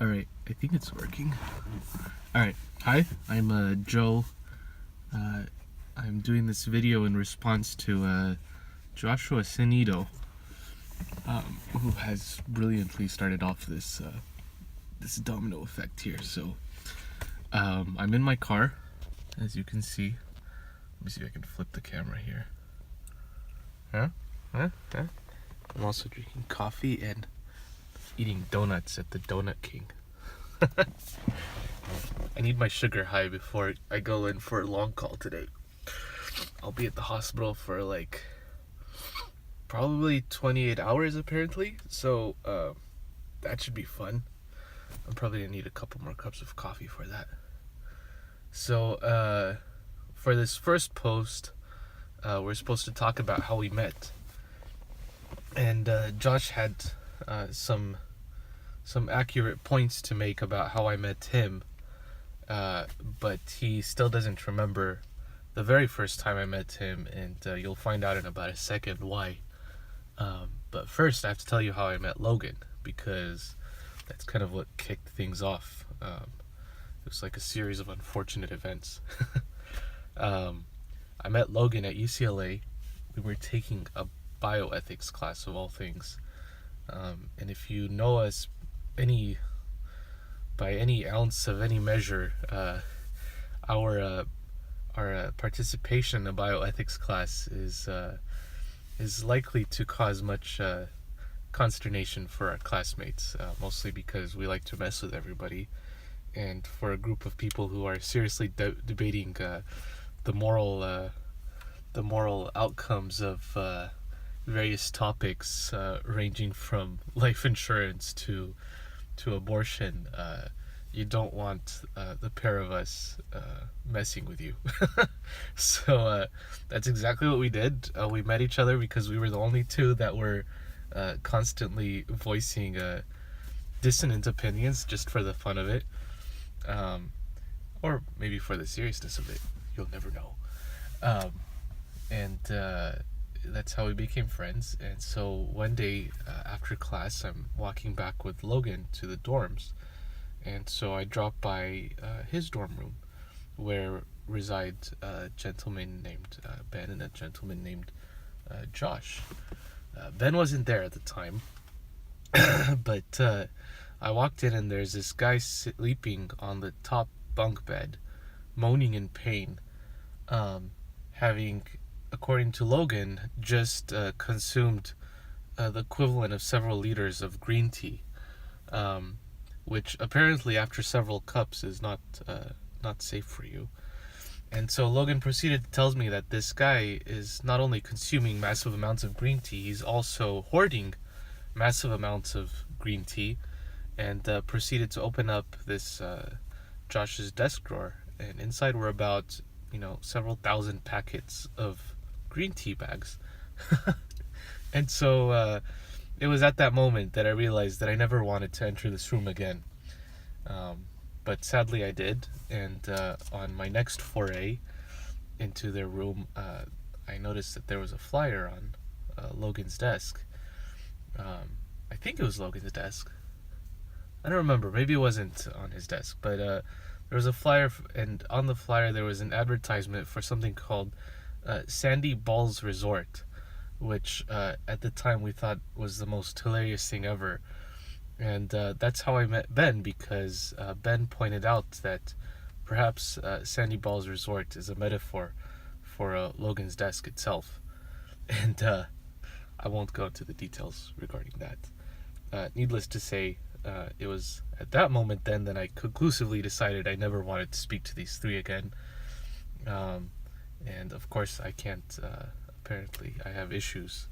Alright, I think it's working. Alright, hi, I'm Joe. I'm doing this video in response to Joshua Sinido, who has brilliantly started off this domino effect here. So, I'm in my car, as you can see. Let me see if I can flip the camera here. I'm also drinking coffee and eating donuts at the Donut King. I need my sugar high before I go in for a long call today. I'll be at the hospital for like probably 28 hours apparently, so that should be fun. I'm probably gonna need a couple more cups of coffee for that. So for this first post, we're supposed to talk about how we met, and Josh had some accurate points to make about how I met him, but he still doesn't remember the very first time I met him, and you'll find out in about a second why. But first I have to tell you how I met Logan, because that's kind of what kicked things off. It was like a series of unfortunate events. I met Logan at UCLA. We were taking a bioethics class of all things. And if you know us by any ounce of any measure, our participation in a bioethics class is likely to cause much consternation for our classmates, mostly because we like to mess with everybody, and for a group of people who are seriously debating the moral outcomes of various topics, ranging from life insurance to abortion. You don't want the pair of us messing with you. So that's exactly what we did. We met each other because we were the only two that were constantly voicing dissonant opinions just for the fun of it, or maybe for the seriousness of it. You'll never know. And that's how we became friends. And so one day after class, I'm walking back with Logan to the dorms, and so I dropped by his dorm room, where reside a gentleman named Ben and a gentleman named Josh. Ben wasn't there at the time, but I walked in, and there's this guy sleeping on the top bunk bed, moaning in pain, having, according to Logan, just consumed the equivalent of several liters of green tea, which apparently after several cups is not safe for you. And so Logan proceeded to tell me that this guy is not only consuming massive amounts of green tea, he's also hoarding massive amounts of green tea, and proceeded to open up this Josh's desk drawer, and inside were about several thousand packets of green tea bags. And so it was at that moment that I realized that I never wanted to enter this room again. But sadly I did, and on my next foray into their room, I noticed that there was a flyer on Logan's desk. I think it was Logan's desk. I don't remember, maybe it wasn't on his desk, but there was a flyer, and on the flyer there was an advertisement for something called Sandy Balls Resort, which at the time we thought was the most hilarious thing ever. And that's how I met Ben, because Ben pointed out that perhaps Sandy Balls Resort is a metaphor for Logan's desk itself. And I won't go into the details regarding that. Needless to say, it was at that moment then that I conclusively decided I never wanted to speak to these three again. And of course I can't, apparently I have issues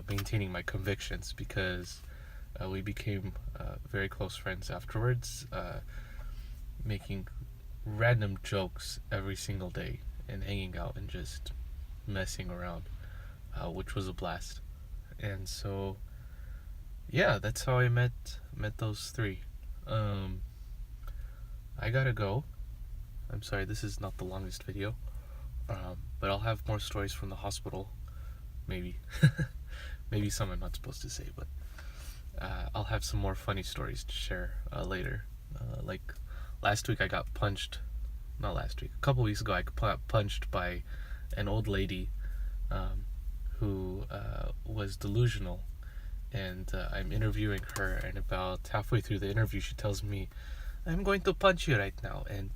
maintaining my convictions, because we became very close friends afterwards, making random jokes every single day and hanging out and just messing around, which was a blast. And so yeah, that's how I met those three. I gotta go. I'm sorry, this is not the longest video, but I'll have more stories from the hospital, maybe. Maybe some I'm not supposed to say, but I'll have some more funny stories to share later. Like last week, I got punched. Not last week. A couple weeks ago, I got punched by an old lady um, who was delusional, and I'm interviewing her. And about halfway through the interview, she tells me, "I'm going to punch you right now." And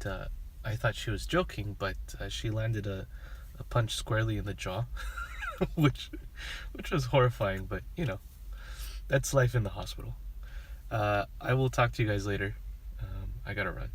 I thought she was joking, but she landed a punch squarely in the jaw, which which was horrifying. But that's life in the hospital. I will talk to you guys later. I gotta run.